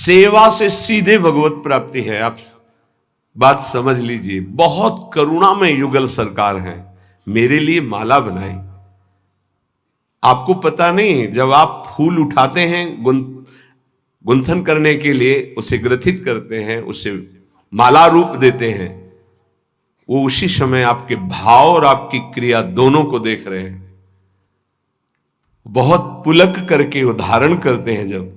सेवा से सीधे भगवत प्राप्ति है। आप बात समझ लीजिए। बहुत करुणा में युगल सरकार है, मेरे लिए माला बनाई। आपको पता नहीं, जब आप फूल उठाते हैं गुंथन करने के लिए, उसे ग्रथित करते हैं, उसे माला रूप देते हैं, वो उसी समय आपके भाव और आपकी क्रिया दोनों को देख रहे हैं। बहुत पुलक करके उदाहरण करते हैं। जब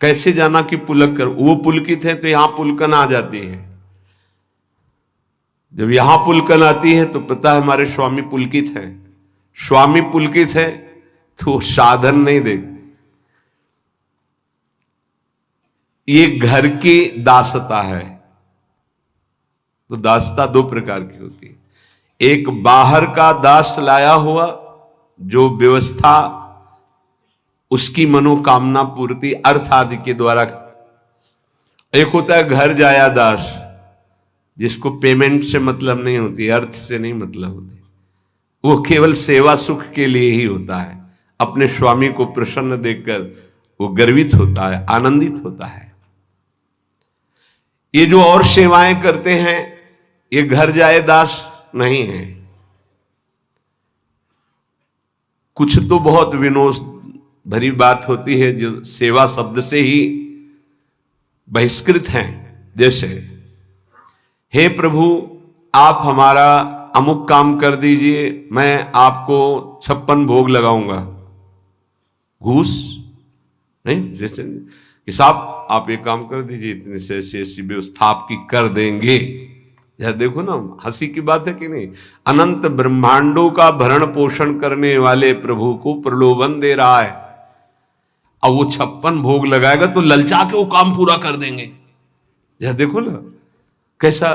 कैसे जाना कि पुलक कर, वो पुलकित है तो यहां पुलकन आ जाती है। जब यहां पुलकन आती है तो पता है हमारे स्वामी पुलकित है। स्वामी पुलकित है तो साधन नहीं दे। ये घर की दासता है। तो दासता दो प्रकार की होती है। एक बाहर का दास लाया हुआ, जो व्यवस्था उसकी मनोकामना पूर्ति अर्थ आदि के द्वारा। एक होता है घर जाया दास, जिसको पेमेंट से मतलब नहीं होती, अर्थ से नहीं मतलब होती, वो केवल सेवा सुख के लिए ही होता है। अपने स्वामी को प्रसन्न देखकर वो गर्वित होता है, आनंदित होता है। ये जो और सेवाएं करते हैं, ये घर जाए दास नहीं है। कुछ तो बहुत विनोद भरी बात होती है जो सेवा शब्द से ही बहिष्कृत हैं। जैसे, हे प्रभु आप हमारा अमुक काम कर दीजिए, मैं आपको 56 भोग लगाऊंगा। घूस नहीं, जैसे कि साहब आप एक काम कर दीजिए, इतने से ऐसी व्यवस्था आपकी कर देंगे। यह देखो ना, हंसी की बात है कि नहीं। अनंत ब्रह्मांडों का भरण पोषण करने वाले प्रभु को प्रलोभन दे रहा है। अब वो 56 भोग लगाएगा तो ललचा के वो काम पूरा कर देंगे। यह देखो ना कैसा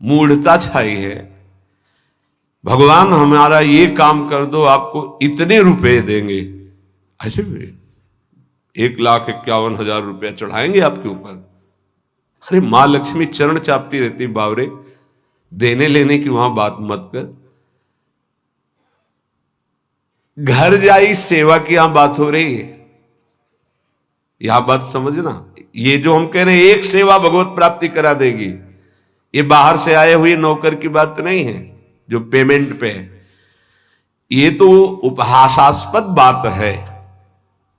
मूढ़ता छाई है। भगवान हमारा ये काम कर दो, आपको इतने रुपए देंगे। ऐसे भी 1,51,000 रुपया चढ़ाएंगे आपके ऊपर। अरे मां लक्ष्मी चरण चापती रहती बावरे, देने लेने की वहां बात मत कर। घर जाई सेवा की यहां बात हो रही है। यहां बात समझना। ये जो हम कह रहे हैं एक सेवा भगवत प्राप्ति करा देगी, ये बाहर से आए हुए नौकर की बात नहीं है जो पेमेंट पे है। ये तो उपहासास्पद बात है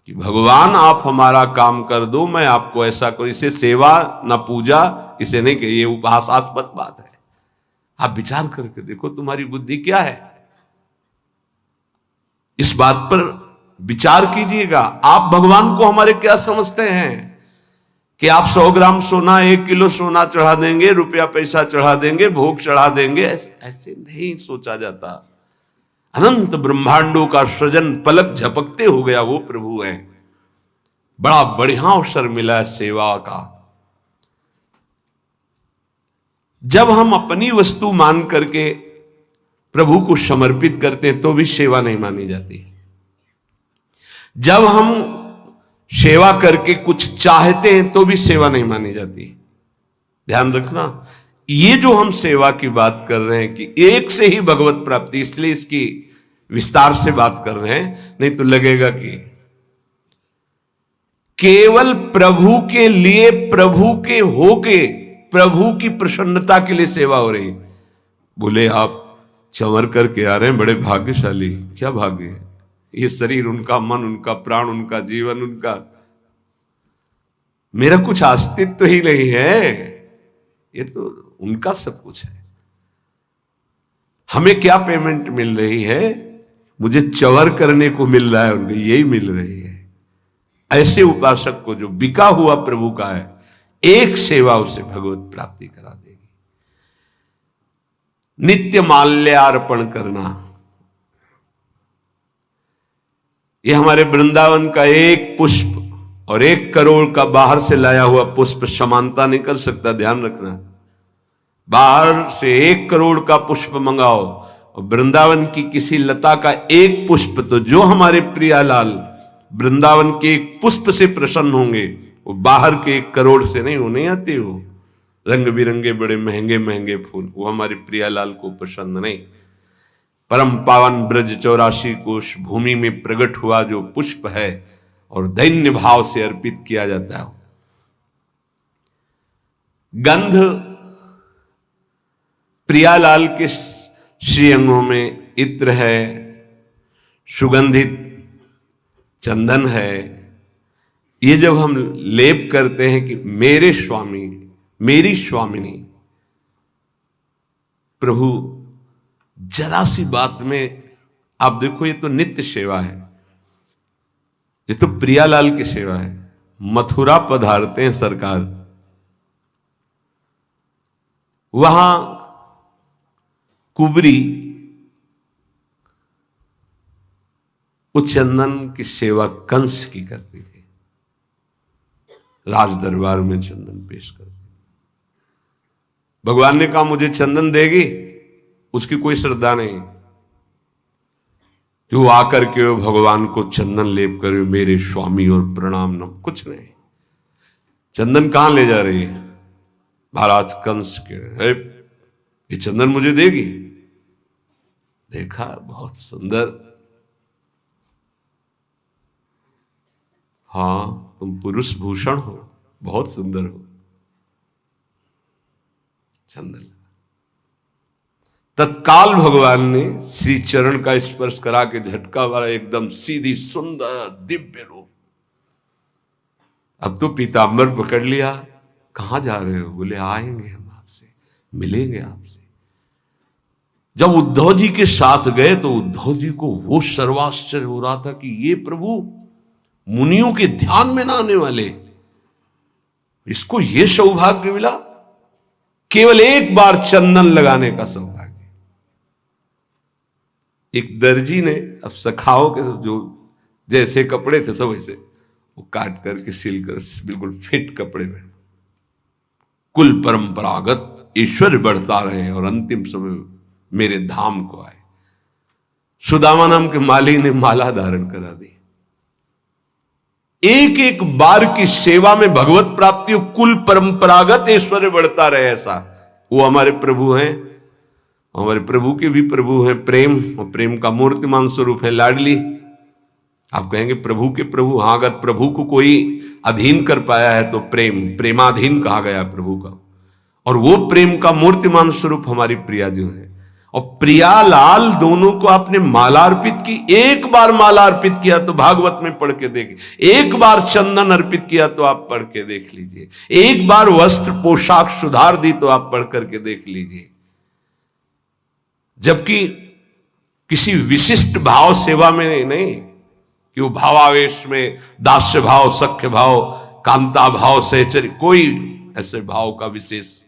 कि भगवान आप हमारा काम कर दो, मैं आपको ऐसा करूं। इसे सेवा ना पूजा, इसे नहीं कहिए, ये उपहासास्पद बात है। आप विचार करके देखो तुम्हारी बुद्धि क्या है। इस बात पर विचार कीजिएगा। आप भगवान को हमारे क्या समझते हैं कि आप 100 ग्राम सोना, 1 किलो सोना चढ़ा देंगे, रुपया पैसा चढ़ा देंगे, भोग चढ़ा देंगे। ऐसे नहीं सोचा जाता। अनंत ब्रह्मांडों का सृजन पलक झपकते हो गया वो प्रभु है। बड़ा बढ़िया अवसर मिला है सेवा का। जब हम अपनी वस्तु मान करके प्रभु को समर्पित करते हैं तो भी सेवा नहीं मानी जाती। जब हम सेवा करके कुछ चाहते हैं तो भी सेवा नहीं मानी जाती। ध्यान रखना, ये जो हम सेवा की बात कर रहे हैं कि एक से ही भगवत प्राप्ति, इसलिए इसकी विस्तार से बात कर रहे हैं। नहीं तो लगेगा कि केवल प्रभु के लिए, प्रभु के होके, प्रभु की प्रसन्नता के लिए सेवा हो रही। बोले आप चंवर करके आ रहे हैं, बड़े भाग्यशाली। क्या भाग्य है? ये शरीर उनका, मन उनका, प्राण उनका, जीवन उनका, मेरा कुछ अस्तित्व ही नहीं है। ये तो उनका सब कुछ है। हमें क्या पेमेंट मिल रही है? मुझे चवर करने को मिल रहा है, उनको यही मिल रही है। ऐसे उपासक को जो बिका हुआ प्रभु का है, एक सेवा उसे भगवत प्राप्ति करा देगी। नित्य माल्यार्पण करना, यह हमारे वृंदावन का एक पुष्प और 1 करोड़ का बाहर से लाया हुआ पुष्प समानता नहीं कर सकता। ध्यान रखना, बाहर से 1 करोड़ का पुष्प मंगाओ और वृंदावन की किसी लता का एक पुष्प, तो जो हमारे प्रियालाल वृंदावन के एक पुष्प से प्रसन्न होंगे, वो बाहर के 1 करोड़ से नहीं, वो नहीं आते। वो रंग बिरंगे बड़े महंगे महंगे फूल, वो हमारे प्रियालाल को पसंद नहीं। परम पावन ब्रज 84 कोश भूमि में प्रकट हुआ जो पुष्प है और दैन्य भाव से अर्पित किया जाता है, गंध प्रियालाल के श्रीअंगों में इत्र है, सुगंधित चंदन है। ये जब हम लेप करते हैं कि मेरे स्वामी, मेरी स्वामिनी, प्रभु जरा सी बात में आप देखो, ये तो नित्य सेवा है, ये तो प्रियालाल की सेवा है। मथुरा पधारते हैं सरकार, वहां कुबरी उस चंदन की सेवा कंस की करती थी, राज दरबार में चंदन पेश करती। भगवान ने कहा मुझे चंदन देगी, उसकी कोई श्रद्धा नहीं कि वो आकर के भगवान को चंदन लेप करे, मेरे स्वामी और प्रणाम न, कुछ नहीं। चंदन कहां ले जा रही है? महाराज कंस के, ये चंदन मुझे देगी? देखा, बहुत सुंदर, हां तुम पुरुष भूषण हो, बहुत सुंदर हो। चंदन तत्काल भगवान ने श्री चरण का स्पर्श करा के झटका वाला एकदम सीधी सुंदर दिव्य रूप। अब तो पीतांबर पकड़ लिया, कहां जा रहे हो? बोले आएंगे हम आपसे, मिलेंगे आपसे। जब उद्धव जी के साथ गए तो उद्धव जी को वो सर्वाश्चर्य हो रहा था कि ये प्रभु मुनियों के ध्यान में ना आने वाले, इसको ये सौभाग्य मिला, केवल एक बार चंदन लगाने का सौभाग्य। एक दर्जी ने अब सखाओं के जो जैसे कपड़े थे सब वैसे वो काट करके सिल कर बिल्कुल फिट कपड़े में, कुल परंपरागत ईश्वर बढ़ता रहे और अंतिम समय मेरे धाम को आए। सुदामा नाम के माली ने माला धारण करा दी। एक एक बार की सेवा में भगवत प्राप्ति, कुल परंपरागत ऐश्वर्य बढ़ता रहे, ऐसा वो हमारे प्रभु हैं। हमारे प्रभु के भी प्रभु हैं प्रेम, और प्रेम का मूर्तिमान स्वरूप है लाडली। आप कहेंगे प्रभु के प्रभु, हाँ, अगर प्रभु को कोई अधीन कर पाया है तो प्रेमाधीन कहा गया प्रभु का, और वो प्रेम का मूर्तिमान स्वरूप हमारी प्रिया जो है। और प्रियालाल दोनों को आपने माला अर्पित की। एक बार माला अर्पित किया तो भागवत में पढ़ के देखिए, एक बार चंदन अर्पित किया तो आप पढ़ के देख लीजिए, एक बार वस्त्र पोशाक सुधार दी तो आप पढ़ करके देख लीजिए। जबकि किसी विशिष्ट भाव सेवा में नहीं कि वो भावावेश में दास्य भाव, सख्य भाव, कांता भाव, सहचर्य, कोई ऐसे भाव का विशेष।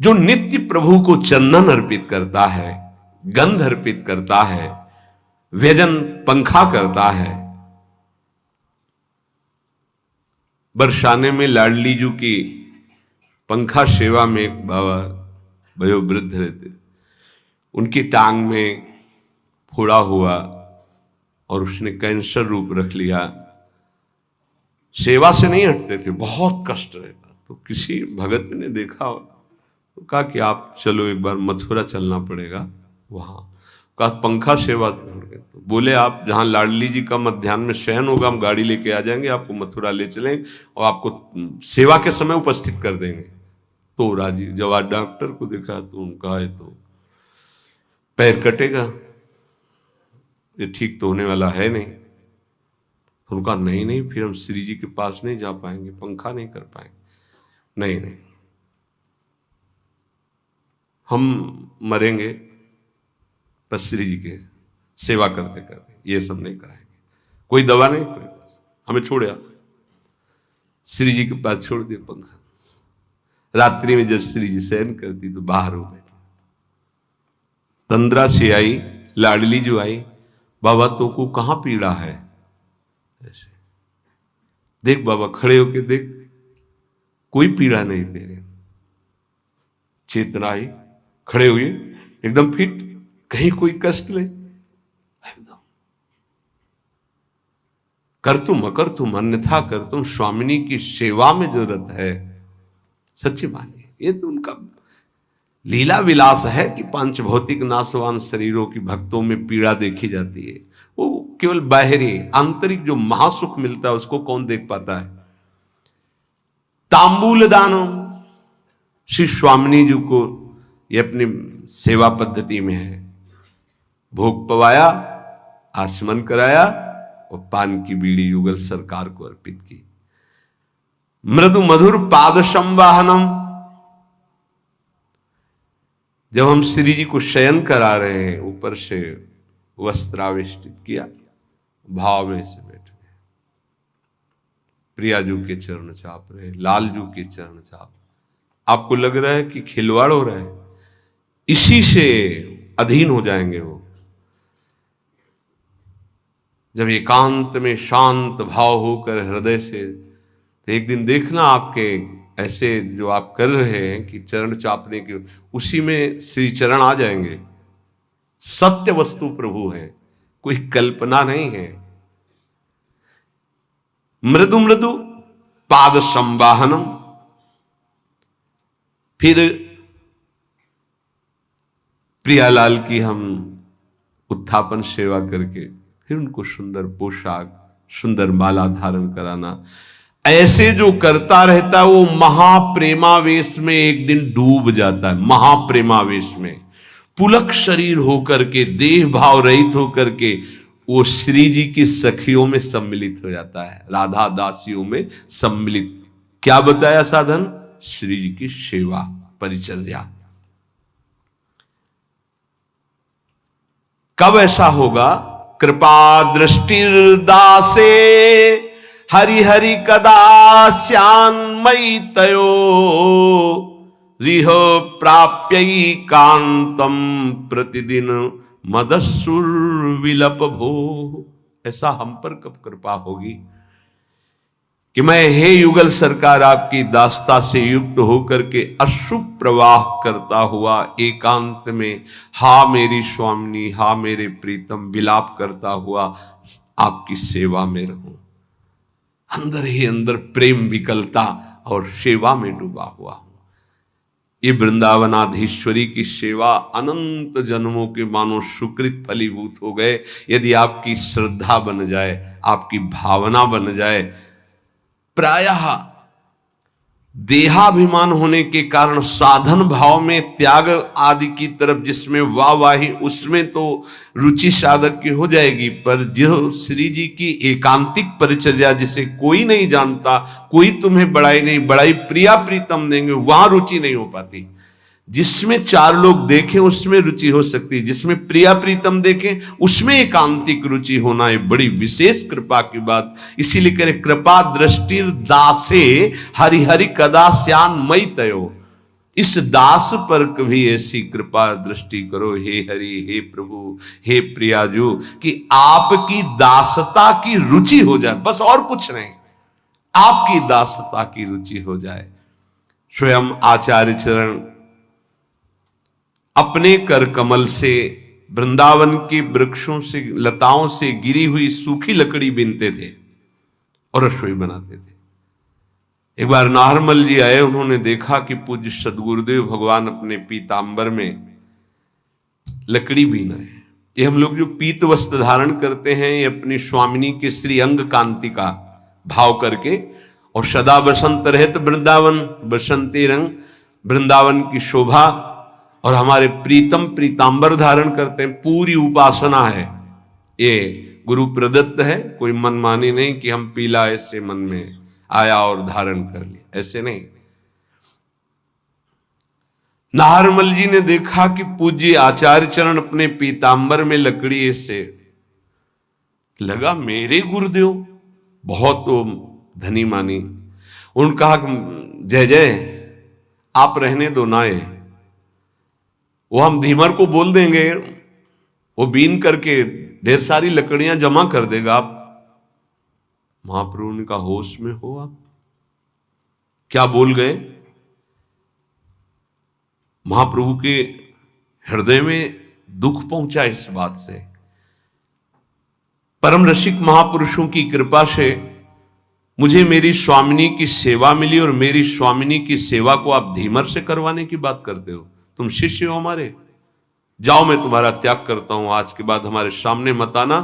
जो नित्य प्रभु को चंदन अर्पित करता है, गंध अर्पित करता है, व्यजन पंखा करता है। बरसाने में लाडली जू की पंखा सेवा में एक बाबा वयोवृद्ध रहते, उनकी टांग में फोड़ा हुआ और उसने कैंसर रूप रख लिया। सेवा से नहीं हटते थे, बहुत कष्ट रहता। तो किसी भगत ने देखा तो कहा कि आप चलो एक बार मथुरा चलना पड़ेगा। वहां कहा पंखा सेवा छोड़ के, तो बोले आप जहां लाडली जी का मध्याह्न में शयन होगा हम गाड़ी लेके आ जाएंगे, आपको मथुरा ले चलेंगे और आपको सेवा के समय उपस्थित कर देंगे। तो राजी। जब आज डॉक्टर को देखा तो उनका है तो पैर कटेगा, ये ठीक तो होने वाला है नहीं। तो उनका नहीं, फिर हम श्री जी के पास नहीं जा पाएंगे, पंखा नहीं कर पाएंगे। नहीं, हम मरेंगे बस श्री जी के सेवा करते करते, ये सब नहीं कराएंगे, कोई दवा नहीं, हमें छोड़ा। श्री जी के पास छोड़ दिया पंखा। रात्रि में जब श्री जी शयन करती तो बाहर हो बैठे। तंद्रा से आई, लाडली जो आई, बाबा तो को कहां पीड़ा है? ऐसे देख बाबा, खड़े होके देख, कोई पीड़ा नहीं तेरे। चेतना आई, खड़े हुए एकदम फिट, कहीं कोई कष्ट ले, एकदम कर तुम अकर तुम अन्यथा कर तुम, स्वामिनी की सेवा में जरूरत है। सच्ची मानिए, ये तो उनका लीला विलास है कि पांच भौतिक नाशवान शरीरों की भक्तों में पीड़ा देखी जाती है। वो केवल बाहरी, आंतरिक जो महासुख मिलता है उसको कौन देख पाता है? तांबूल दानम, श्री स्वामिनी जी को ये अपनी सेवा पद्धति में है। भोग पवाया, आचमन कराया और पान की बीड़ी युगल सरकार को अर्पित की। मृदु मधुर पाद संवाहनम, जब हम श्री जी को शयन करा रहे हैं ऊपर से वस्त्रावेष्टित किया, भाव में से बैठ गए, प्रियाजू के चरण चाप रहे, लालजू के चरण चाप। आपको लग रहा है कि खिलवाड़ हो रहा है, इसी से अधीन हो जाएंगे वो। जब एकांत में शांत भाव होकर हृदय से, तो एक दिन देखना आपके ऐसे जो आप कर रहे हैं कि चरण चापने के, उसी में श्री चरण आ जाएंगे। सत्य वस्तु प्रभु है, कोई कल्पना नहीं है। मृदु मृदु पाद संवाहनम, फिर प्रियालाल की हम उत्थापन सेवा करके फिर उनको सुंदर पोशाक, सुंदर माला धारण कराना। ऐसे जो करता रहता है वो महाप्रेमावेश में एक दिन डूब जाता है। महाप्रेमावेश में पुलक शरीर होकर के, देह भाव रहित होकर के वो श्री जी की सखियों में सम्मिलित हो जाता है, राधा दासियों में सम्मिलित। क्या बताया साधन? श्री जी की सेवा परिचर्या। कब ऐसा होगा? कृपा दृष्टिर्दासे हरि हरि कदा श्यान्मयी तयो रिह प्राप्यै कांतम प्रतिदिन मदस्सुर विलप भो। ऐसा हम पर कब कृपा होगी कि मैं हे युगल सरकार आपकी दास्ता से युक्त होकर के अश्रु प्रवाह करता हुआ एकांत में हा मेरी स्वामिनी, हा मेरे प्रीतम विलाप करता हुआ आपकी सेवा में रहूं। अंदर ही अंदर प्रेम विकलता और सेवा में डूबा हुआ हूं। ये वृंदावनाधीश्वरी की सेवा अनंत जन्मों के मानो सुकृत फलीभूत हो गए। यदि आपकी श्रद्धा बन जाए, आपकी भावना बन जाए। प्रायः देहाभिमान होने के कारण साधन भाव में त्याग आदि की तरफ जिसमें वाहवाही, उसमें तो रुचि साधक की हो जाएगी, पर जो श्री जी की एकांतिक परिचर्या जिसे कोई नहीं जानता, कोई तुम्हें बड़ाई नहीं, बड़ाई प्रिया प्रीतम देंगे, वहां रुचि नहीं हो पाती। जिसमें चार लोग देखें उसमें रुचि हो सकती, जिसमें प्रिया प्रीतम देखें उसमें एकांतिक रुचि होना है बड़ी विशेष कृपा की बात। इसीलिए कह रहे कृपा दृष्टिर दासे हरि हरि कदा श्यान मई तयो। इस दास पर कभी ऐसी कृपा दृष्टि करो हे हरि, हे प्रभु, हे प्रियाजू, कि आपकी दासता की रुचि हो जाए, बस और कुछ नहीं, आपकी दासता की रुचि हो जाए। स्वयं आचार्य चरण अपने कर कमल से वृंदावन के वृक्षों से, लताओं से गिरी हुई सूखी लकड़ी बीनते थे और रसोई बनाते थे। एक बार नाहरमल जी आए, उन्होंने देखा कि पूज्य सदगुरुदेव भगवान अपने पीतांबर में लकड़ी बीन रहे हैं। ये हम लोग जो पीत वस्त्र धारण करते हैं, ये अपनी स्वामिनी के श्री अंग कांति का भाव करके, और सदा बसंत रहत वृंदावन, बसंती रंग वृंदावन की शोभा, और हमारे प्रीतम पीतांबर धारण करते हैं। पूरी उपासना है, ये गुरु प्रदत्त है, कोई मनमानी नहीं कि हम पीला ऐसे मन में आया और धारण कर लिया, ऐसे नहीं। नाहरमल जी ने देखा कि पूज्य आचार्य चरण अपने पीतांबर में लकड़ी ऐसे, लगा मेरे गुरुदेव बहुत धनी मानी। उन्होंने कहा जय जय आप रहने दो नाए, वो हम धीमर को बोल देंगे, वो बीन करके ढेर सारी लकड़ियां जमा कर देगा। आप महाप्रभु ने कहा होश में हो आप, क्या बोल गए? महाप्रभु के हृदय में दुख पहुंचा इस बात से। परम रसिक महापुरुषों की कृपा से मुझे मेरी स्वामिनी की सेवा मिली, और मेरी स्वामिनी की सेवा को आप धीमर से करवाने की बात करते हो। तुम शिष्य हो हमारे, जाओ मैं तुम्हारा त्याग करता हूं, आज के बाद हमारे सामने मत आना।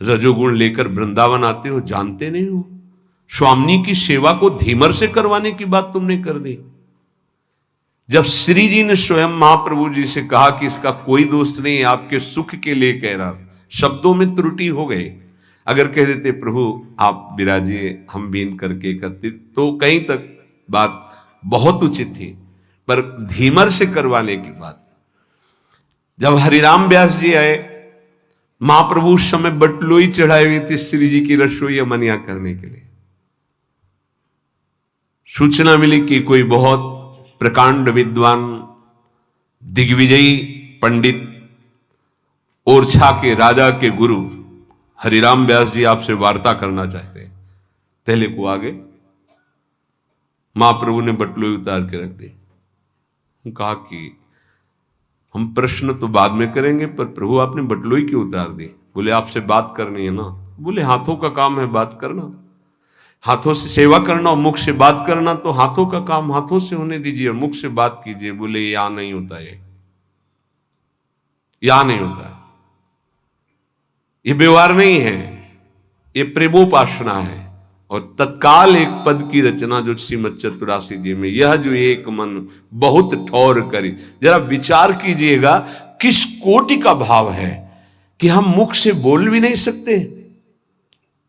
रजोगुण लेकर वृंदावन आते हो, जानते नहीं हो। स्वामिनी की सेवा को धीमर से करवाने की बात तुमने कर दी। जब श्री जी ने स्वयं महाप्रभु जी से कहा कि इसका कोई दोष नहीं, आपके सुख के लिए कह रहा, शब्दों में त्रुटि हो गई। अगर कह देते प्रभु आप विराजिए, हम बीन करके एकत्रित, तो कहीं तक बात बहुत उचित थी, पर धीमर से करवाने की बात। जब हरिराम व्यास जी आए, महाप्रभु उस समय बटलोई चढ़ाई हुई थी श्री जी की रसोई अमनिया करने के लिए। सूचना मिली कि कोई बहुत प्रकांड विद्वान दिग्विजयी पंडित ओरछा के राजा के गुरु हरिराम व्यास जी आपसे वार्ता करना चाहते हैं। पहले को आगे महाप्रभु ने बटलोई उतार के रख दी। कहा कि हम प्रश्न तो बाद में करेंगे, पर प्रभु आपने बटलोई क्यों उतार दी? बोले आपसे बात करनी है ना। बोले हाथों का काम है बात करना, हाथों से सेवा करना और मुख से बात करना, तो हाथों का काम हाथों से होने दीजिए और मुख से बात कीजिए। बोले यहां नहीं होता, ये यहां नहीं होता, ये व्यवहार नहीं है, ये प्रेमोपासना है। और तत्काल एक पद की रचना जो श्रीमद चतुरासी जी में, यह जो एक मन बहुत ठौर करी। जरा विचार कीजिएगा किस कोटि का भाव है कि हम मुख से बोल भी नहीं सकते।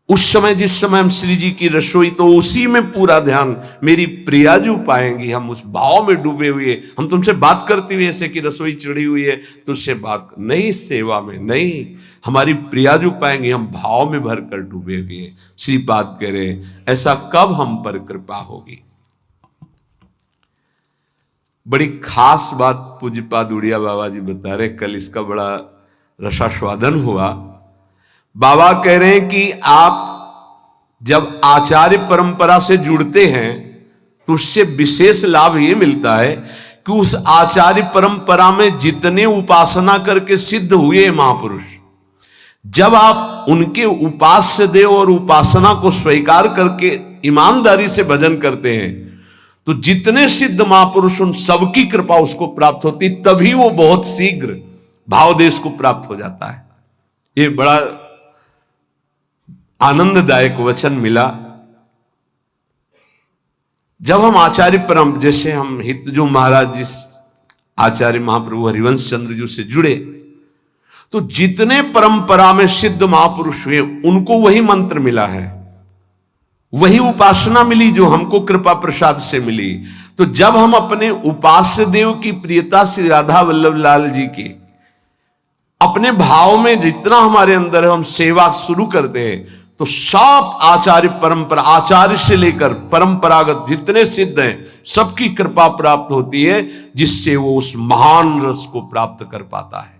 उस समय जिस समय हम श्री जी की रसोई, तो उसी में पूरा ध्यान मेरी प्रियाजू पाएंगी, हम उस भाव में डूबे हुए। हम तुमसे बात करते हुए ऐसे कि रसोई चढ़ी हुई है तो उससे बात नहीं, सेवा में नहीं, हमारी प्रियाजू पाएंगे, हम भाव में भर कर डूबे हुए। श्री बात करें, ऐसा कब हम पर कृपा होगी। बड़ी खास बात पूज्यपाद उड़िया बाबा जी बता रहे, कल इसका बड़ा रसास्वादन हुआ। बाबा कह रहे हैं कि आप जब आचार्य परंपरा से जुड़ते हैं तो उससे विशेष लाभ ये मिलता है कि उस आचार्य परंपरा में जितने उपासना करके सिद्ध हुए महापुरुष, जब आप उनके उपास्य देव और उपासना को स्वीकार करके ईमानदारी से भजन करते हैं, तो जितने सिद्ध महापुरुष उन सबकी कृपा उसको प्राप्त होती, तभी वो बहुत शीघ्र भावदेश को प्राप्त हो जाता है। ये बड़ा आनंददायक वचन मिला। जब हम आचार्य परम, जैसे हम हितजू महाराज जिस आचार्य महाप्रभु हरिवंश चंद्र जी से जुड़े, तो जितने परंपरा में सिद्ध महापुरुष हुए उनको वही मंत्र मिला है, वही उपासना मिली जो हमको कृपा प्रसाद से मिली। तो जब हम अपने उपास्य देव की प्रियता श्री राधा वल्लभ लाल जी की अपने भाव में जितना हमारे अंदर हम सेवा शुरू करते हैं, तो सब आचार्य परंपरा, आचार्य से लेकर परंपरागत जितने सिद्ध हैं, सबकी कृपा प्राप्त होती है, जिससे वो उस महान रस को प्राप्त कर पाता है।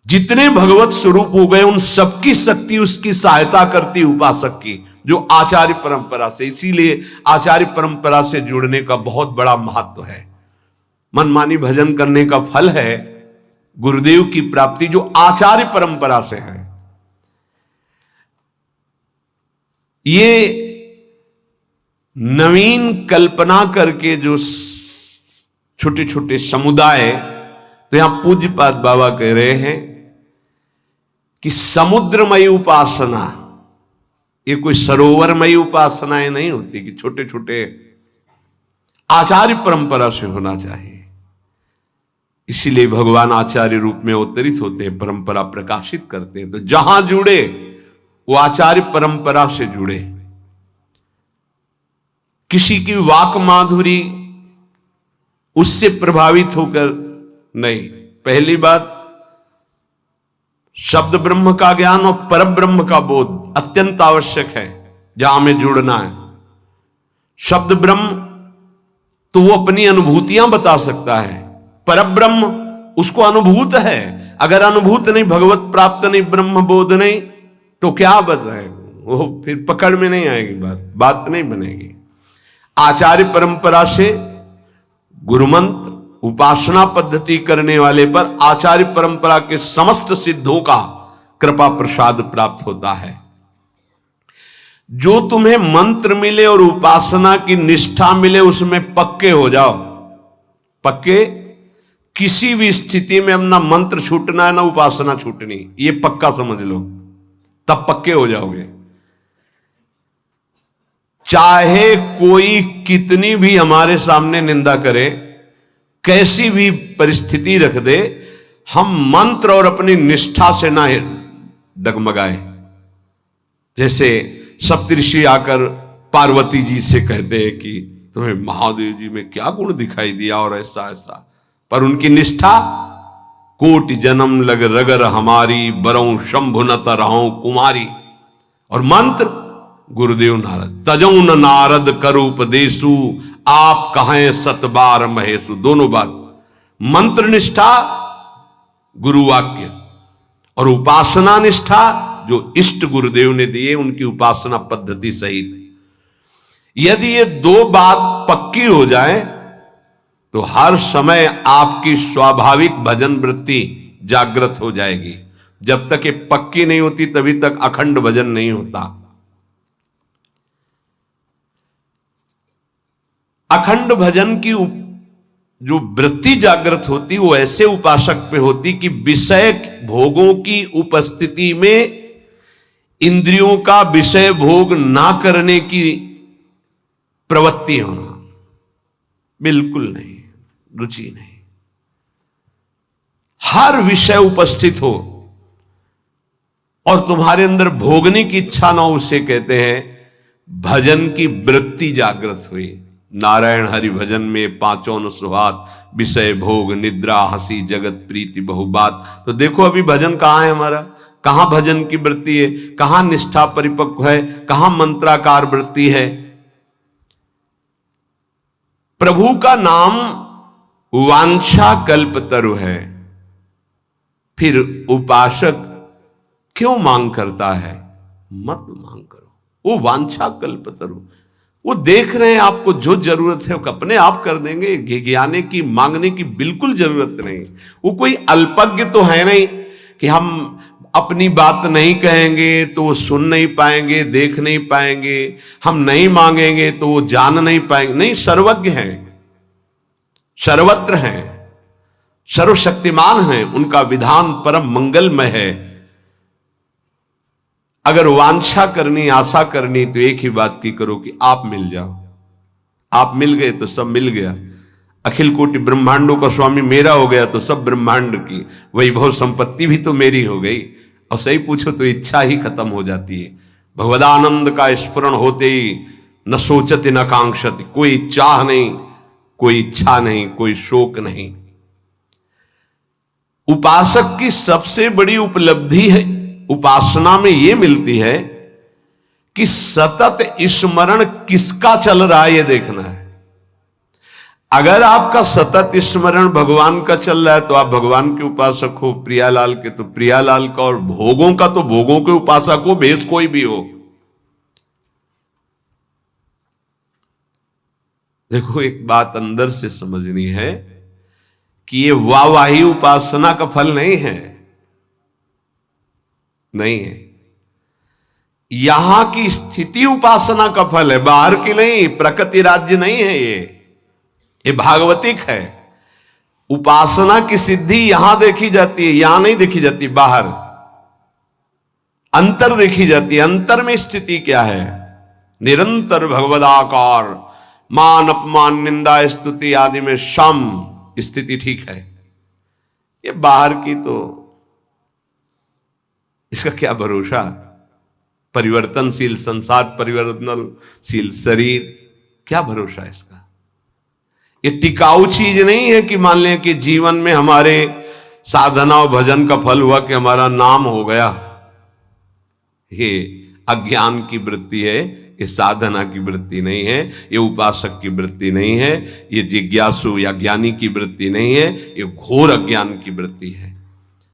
जितने भगवत स्वरूप हो गए उन सबकी शक्ति उसकी सहायता करती उपासक की, जो आचार्य परंपरा से। इसीलिए आचार्य परंपरा से जुड़ने का बहुत बड़ा महत्व है। मनमानी भजन करने का फल है गुरुदेव की प्राप्ति, जो आचार्य परंपरा से है। ये नवीन कल्पना करके जो छोटे छोटे समुदाय, तो यहां पूज्यपाद बाबा कह रहे हैं कि समुद्रमयी उपासना, ये कोई सरोवरमयी उपासनाएं नहीं होती कि छोटे छोटे, आचार्य परंपरा से होना चाहिए। इसीलिए भगवान आचार्य रूप में अवतरित होते हैं, परंपरा प्रकाशित करते हैं। तो जहां जुड़े वो आचार्य परंपरा से जुड़े। किसी की वाक माधुरी उससे प्रभावित होकर नहीं। पहली बात, शब्द ब्रह्म का ज्ञान और पर ब्रह्म का बोध अत्यंत आवश्यक है जहां में जुड़ना है। शब्द ब्रह्म तो वो अपनी अनुभूतियां बता सकता है, पर ब्रह्म उसको अनुभूत है। अगर अनुभूत नहीं, भगवत प्राप्त नहीं, ब्रह्म बोध नहीं, तो क्या बताएगा वो, फिर पकड़ में नहीं आएगी बात नहीं बनेगी। आचार्य परंपरा से गुरुमंत्र उपासना पद्धति करने वाले पर आचार्य परंपरा के समस्त सिद्धों का कृपा प्रसाद प्राप्त होता है। जो तुम्हें मंत्र मिले और उपासना की निष्ठा मिले उसमें पक्के हो जाओ। पक्के, किसी भी स्थिति में अपना मंत्र छूटना है ना उपासना छूटनी, ये पक्का समझ लो, तब पक्के हो जाओगे। चाहे कोई कितनी भी हमारे सामने निंदा करे, कैसी भी परिस्थिति रख दे, हम मंत्र और अपनी निष्ठा से ना डगमगाए। जैसे सप्तऋषि आकर पार्वती जी से कहते हैं कि तुम्हें महादेव जी में क्या गुण दिखाई दिया और ऐसा ऐसा, पर उनकी निष्ठा, कोटि जन्म लग रगर हमारी, बरऊं शंभु न तरहूं कुमारी। और मंत्र गुरुदेव नारद, तजौ न नारद करु उपदेशु, आप कहें सतबार महेशु। दोनों बात, मंत्र निष्ठा गुरु वाक्य और उपासना निष्ठा जो इष्ट गुरुदेव ने दिए उनकी उपासना पद्धति सहित। यदि ये दो बात पक्की हो जाए तो हर समय आपकी स्वाभाविक भजन वृत्ति जागृत हो जाएगी। जब तक ये पक्की नहीं होती तभी तक अखंड भजन नहीं होता। अखंड भजन की जो वृत्ति जागृत होती वो ऐसे उपासक पे होती कि विषय भोगों की उपस्थिति में इंद्रियों का विषय भोग ना करने की प्रवृत्ति होना, बिल्कुल नहीं, रुचि नहीं। हर विषय उपस्थित हो और तुम्हारे अंदर भोगने की इच्छा ना हो, उसे कहते हैं भजन की वृत्ति जागृत हुई। नारायण हरि भजन में पांचों न सुहात, विषय भोग निद्रा हंसी जगत प्रीति बहुबात। तो देखो अभी भजन कहां है हमारा, कहां भजन की वृत्ति है, कहां निष्ठा परिपक्व है, कहां मंत्राकार वृत्ति है। प्रभु का नाम वांछा कल्पतरु है, फिर उपासक क्यों मांग करता है? मत मांग करो, वो वांछा कल्पतरु, वो देख रहे हैं आपको जो जरूरत है वो अपने आप कर देंगे। ज्ञाने की मांगने की बिल्कुल जरूरत नहीं। वो कोई अल्पज्ञ तो है नहीं कि हम अपनी बात नहीं कहेंगे तो वो सुन नहीं पाएंगे, देख नहीं पाएंगे, हम नहीं मांगेंगे तो वो जान नहीं पाएंगे। नहीं, सर्वज्ञ हैं, सर्वत्र हैं, सर्वशक्तिमान हैं, उनका विधान परम मंगलमय है। अगर वांछा करनी, आशा करनी, तो एक ही बात की करो कि आप मिल जाओ। आप मिल गए तो सब मिल गया। अखिल कोटि ब्रह्मांडों का स्वामी मेरा हो गया तो सब ब्रह्मांड की वैभव संपत्ति भी तो मेरी हो गई। और सही पूछो तो इच्छा ही खत्म हो जाती है। भगवदानंद का स्मरण होते ही न सोचति न कांक्षति, कोई चाह नहीं, कोई इच्छा नहीं, कोई शोक नहीं। उपासक की सबसे बड़ी उपलब्धि है उपासना में ये मिलती है कि सतत स्मरण किसका चल रहा है ये देखना है। अगर आपका सतत स्मरण भगवान का चल रहा है तो आप भगवान के उपासक हो, प्रियालाल के तो प्रियालाल का, और भोगों का तो भोगों के उपासक हो, भेष कोई भी हो। देखो एक बात अंदर से समझनी है कि ये वाहवाही उपासना का फल नहीं है, नहीं है। यहां की स्थिति उपासना का फल है, बाहर की नहीं, प्रकृति राज्य नहीं है ये भागवतिक है। उपासना की सिद्धि यहां देखी जाती है, यहां नहीं देखी जाती, बाहर अंतर देखी जाती है। अंतर में स्थिति क्या है? निरंतर भगवदाकार, मान अपमान निंदा स्तुति आदि में सम स्थिति ठीक है। ये बाहर की तो इसका क्या भरोसा? परिवर्तनशील संसार, परिवर्तनशील शरीर, क्या भरोसा है इसका? ये टिकाऊ चीज नहीं है कि मान लें कि जीवन में हमारे साधना और भजन का फल हुआ कि हमारा नाम हो गया। ये अज्ञान की वृत्ति है, ये साधना की वृत्ति नहीं है, ये उपासक की वृत्ति नहीं है, ये जिज्ञासु या ज्ञानी की वृत्ति नहीं है, ये घोर अज्ञान की वृत्ति है।